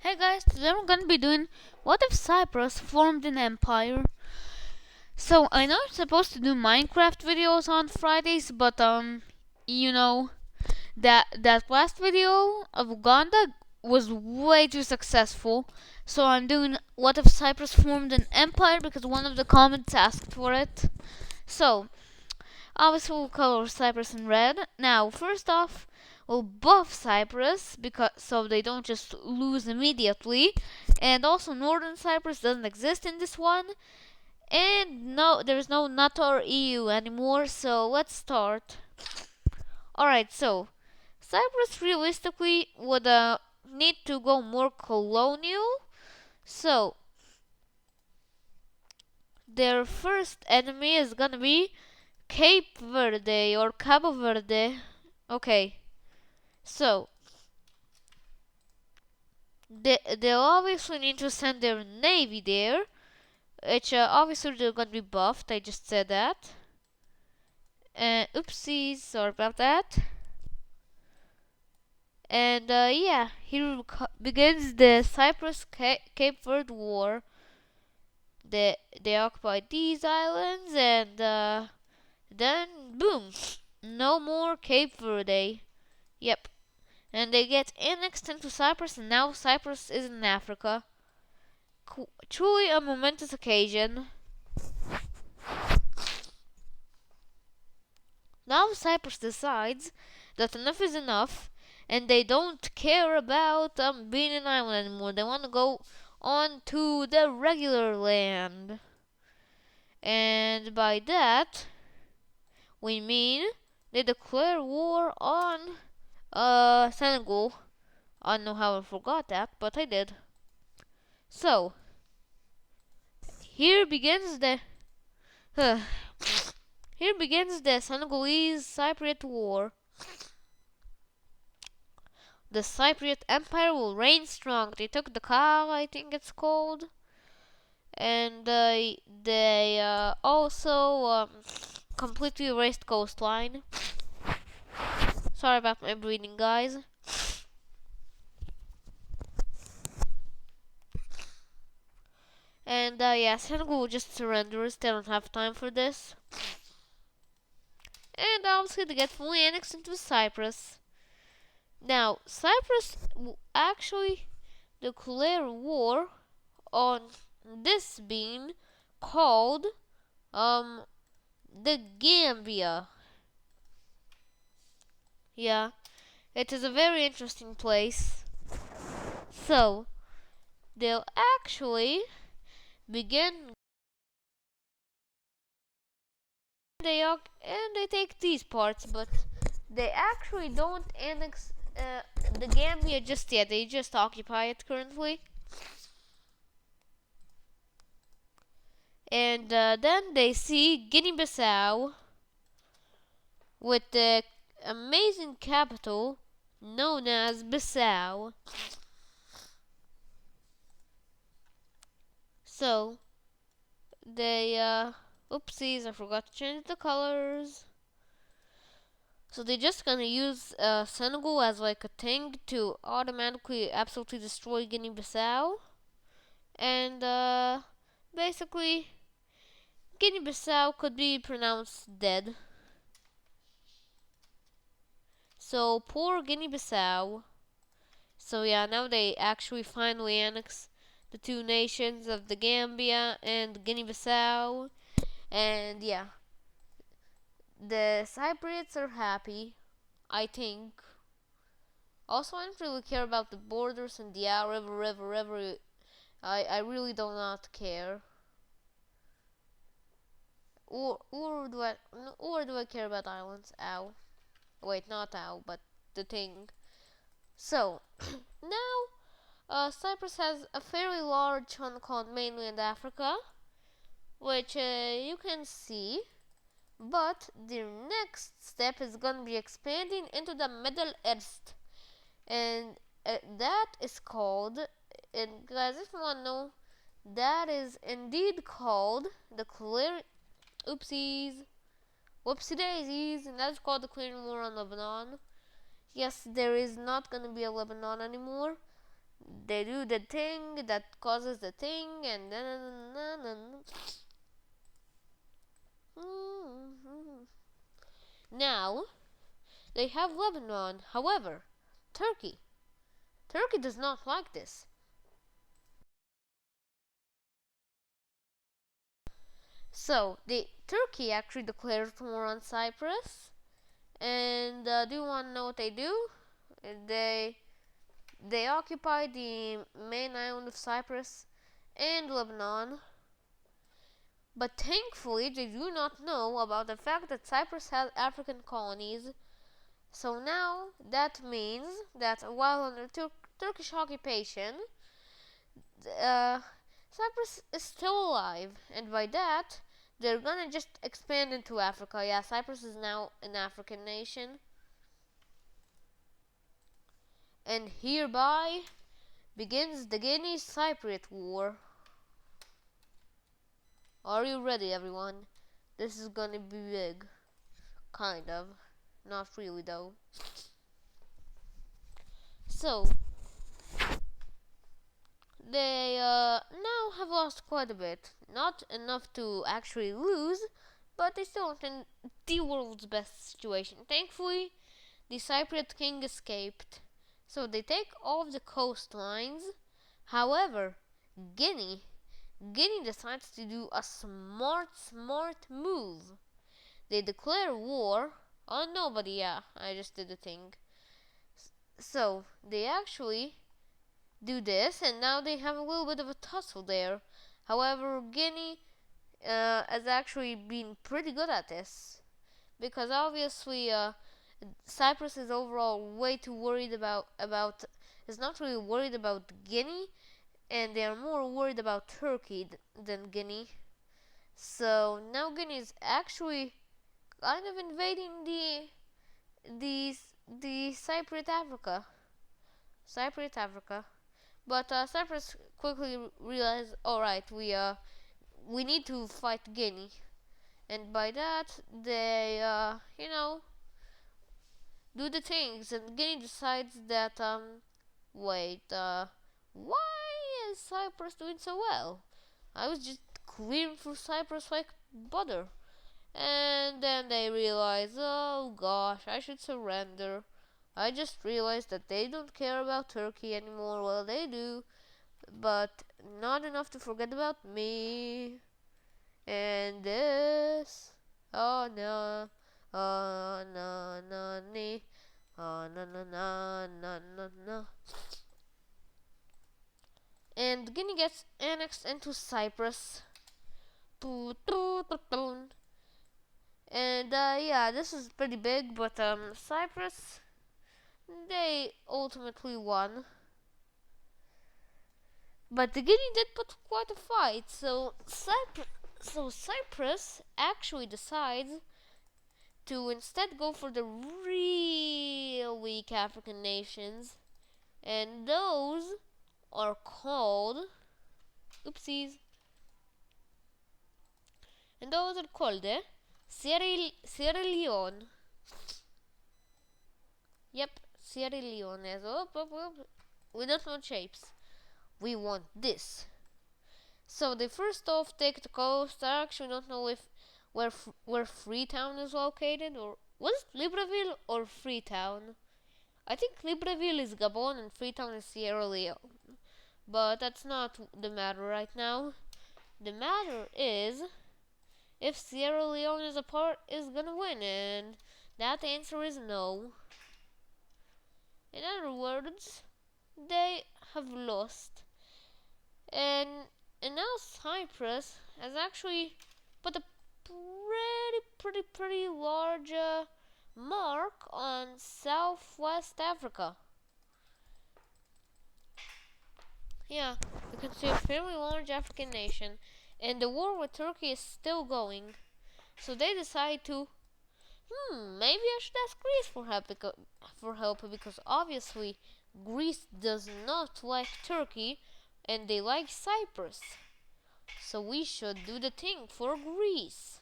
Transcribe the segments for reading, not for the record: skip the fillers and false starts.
Hey guys, today we're gonna be doing what if Cyprus formed an empire? So I know I'm supposed to do Minecraft videos on Fridays, but you know that last video of Uganda was way too successful. So I'm doing what if Cyprus formed an empire because one of the comments asked for it. So obviously we'll color Cyprus in red. Now first off, we'll buff Cyprus because so they don't just lose immediately. And also Northern Cyprus doesn't exist in this one. And no, there's no NATO or EU anymore, so let's start. Alright, so Cyprus realistically would need to go more colonial. So their first enemy is gonna be Cape Verde or Cabo Verde. Okay, so they'll obviously need to send their navy there, which obviously they're gonna be buffed. I just said that. Oopsies, sorry about that. And yeah, here begins the Cyprus Cape Verde War. They occupied these islands, and then boom, no more Cape Verde. Yep, and they get annexed into Cyprus, and now Cyprus is in Africa. Truly a momentous occasion. Now Cyprus decides that enough is enough, and they don't care about being an island anymore. They want to go on to the regular land, and by that we mean they declare war on Senegal. I don't know how I forgot that, but I did. So here begins the here begins the Senegalese Cypriot War. The Cypriot Empire will reign strong. They took the Kal, I think it's called, and they also completely erased coastline. Sorry about my breathing, guys. And yeah, Senegal just surrenders. They don't have time for this. And obviously they get fully annexed into Cyprus. Now, Cyprus will actually declare war on this being called the Gambia. Yeah, it is a very interesting place. So they'll actually begin and they take these parts, but they actually don't annex the Gambia just yet. They just occupy it currently. And then they see Guinea-Bissau with the amazing capital known as Bissau. So they oopsies, I forgot to change the colors. So they're just gonna use Senegal as like a thing to automatically absolutely destroy Guinea-Bissau. And basically Guinea-Bissau could be pronounced dead. So poor Guinea-Bissau. So yeah, now they actually finally annex the two nations of the Gambia and Guinea-Bissau. And yeah, the Cypriots are happy, I think. Also, I don't really care about the borders and the river. I really do not care. Or do I care about islands? Ow. Wait, not ow, but the thing. So now, Cyprus has a fairly large chunk called mainland Africa, which you can see. But their next step is gonna be expanding into the Middle East, and that is called. And guys, if you wanna know, that is indeed called the Oopsies, whoopsie daisies, and that's called the clearing war on Lebanon. Yes, there is not gonna be a Lebanon anymore. they do the thing that causes the thing, and then now they have Lebanon. However, Turkey does not like this. So Turkey actually declares war on Cyprus. And do you want to know what they do? They they occupy the main island of Cyprus and Lebanon. But thankfully, they do not know about the fact that Cyprus has African colonies. So now that means that while under Turkish occupation, uh, Cyprus is still alive, and by that, they're gonna just expand into Africa. Yeah, Cyprus is now an African nation. And hereby begins the Guinea-Cypriot War. Are you ready, everyone? This is gonna be big. Kind of. Not really, though. So, they now have lost quite a bit. Not enough to actually lose, but they still aren't in the world's best situation. Thankfully, the Cypriot king escaped. So they take all of the coastlines. However, Guinea decides to do a smart move. They declare war on nobody. Yeah, I just did the thing. So they actually do this, and now they have a little bit of a tussle there. However, Guinea has actually been pretty good at this, because obviously Cyprus is overall way too worried about is not really worried about Guinea, and they are more worried about Turkey than Guinea. So now Guinea is actually kind of invading the Cypriot Africa. But Cyprus quickly realized, all right, we need to fight Guinea, and by that they do the things, and Guinea decides that wait, why is Cyprus doing so well? I was just clearing through Cyprus like butter. And then they realize, oh gosh, I should surrender. I just realized that they don't care about Turkey anymore. Well, they do, but not enough to forget about me. And this. Oh no. Oh no no no. Oh no no no no no no. And Guinea gets annexed into Cyprus. And yeah, this is pretty big, but Cyprus, they ultimately won. But the Guinea did put quite a fight, so Cyprus actually decides to instead go for the real weak African nations, and those are called oopsies, and those are called Sierra Leone. Yep, Sierra Leone. We don't want shapes. We want this. So they first off take the coast. I actually don't know if where Freetown is located, or was it Libreville or Freetown? I think Libreville is Gabon and Freetown is Sierra Leone. But that's not the matter right now. The matter is if Sierra Leone is gonna win, and that answer is no. In other words, they have lost. And now Cyprus has actually put a pretty large mark on Southwest Africa. Yeah, you can see a fairly large African nation, and the war with Turkey is still going. So they decide to, maybe I should ask Greece for help because obviously Greece does not like Turkey, and they like Cyprus. So we should do the thing for Greece.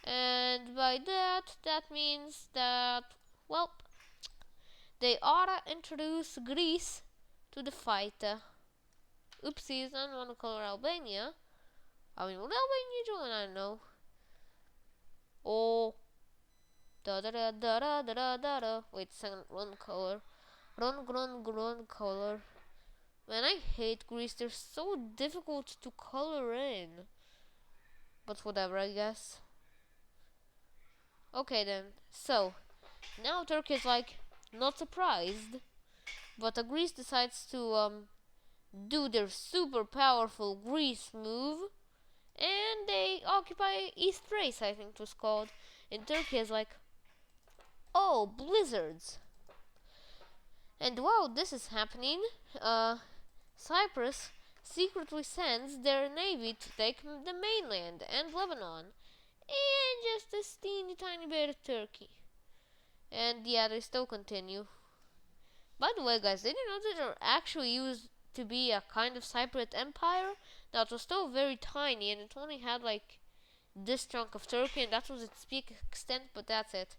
And by that means that, well, they oughta introduce Greece to the fight. Oopsies, I don't want to color Albania. I mean, what Albania doing? I don't know. Oh, da da da da da da da da. Wait a second, wrong color. Wrong color. Man, I hate Greece. They're so difficult to color in. But whatever, I guess. Okay then. So, now Turkey is like not surprised, but Greece decides to do their super powerful Greece move, and they occupy East Thrace, I think it was called. And Turkey is like, oh, blizzards. And while this is happening, Cyprus secretly sends their navy to take the mainland and Lebanon, and just a teeny tiny bit of Turkey. And yeah, they still continue. By the way, guys, did you know that there actually used to be a kind of Cypriot empire that was still very tiny, and it only had like this chunk of Turkey, and that was its peak extent, but that's it.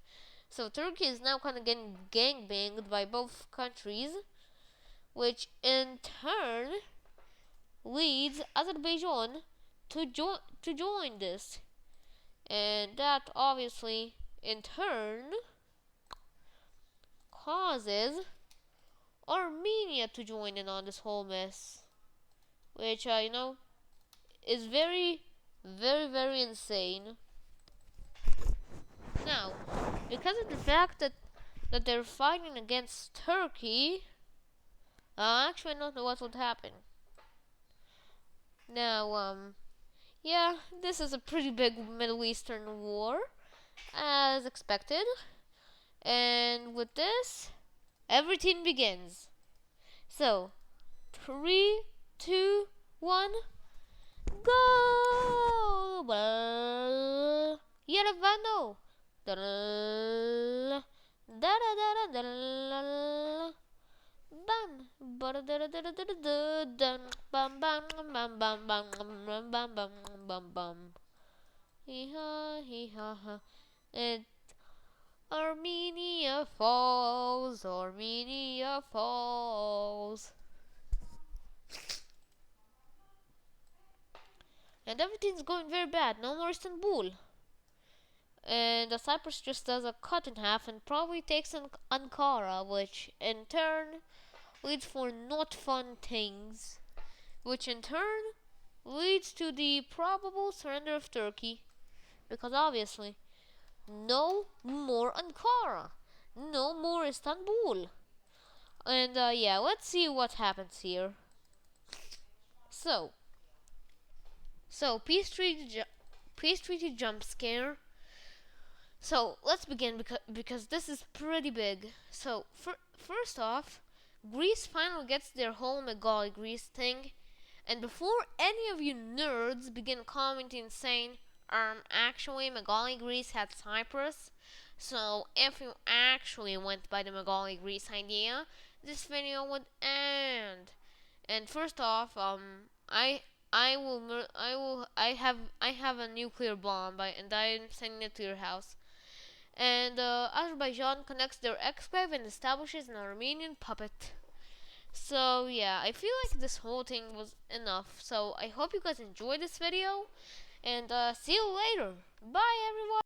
So Turkey is now kind of getting gangbanged by both countries, which in turn leads Azerbaijan to join this, and that obviously in turn causes Armenia to join in on this whole mess, which is very, very, very insane. Now, because of the fact that they're fighting against Turkey, actually I don't know what would happen. Now, yeah, this is a pretty big Middle Eastern war, as expected. And with this, everything begins. So, 3, 2, 1, go! Yerevan, bam, bam, bam, bam, bam, bam, bam, bam, bam, bam. Hee ha, hee ha ha. And Armenia falls, Armenia falls. And everything's going very bad. No more Istanbul. And the Cyprus just does a cut in half and probably takes Ankara, which in turn leads for not fun things, which in turn leads to the probable surrender of Turkey, because obviously no more Ankara, no more Istanbul. And yeah, let's see what happens here. So, peace treaty jump scare. So let's begin because this is pretty big. So first off, Greece finally gets their whole Megali Greece thing, and before any of you nerds begin commenting saying, actually Megali Greece had Cyprus, so if you actually went by the Megali Greece idea, this video would end. And first off, I have a nuclear bomb, and I'm sending it to your house. And Azerbaijan connects their exclave and establishes an Armenian puppet. So yeah, I feel like this whole thing was enough. So I hope you guys enjoyed this video, and see you later. Bye everyone.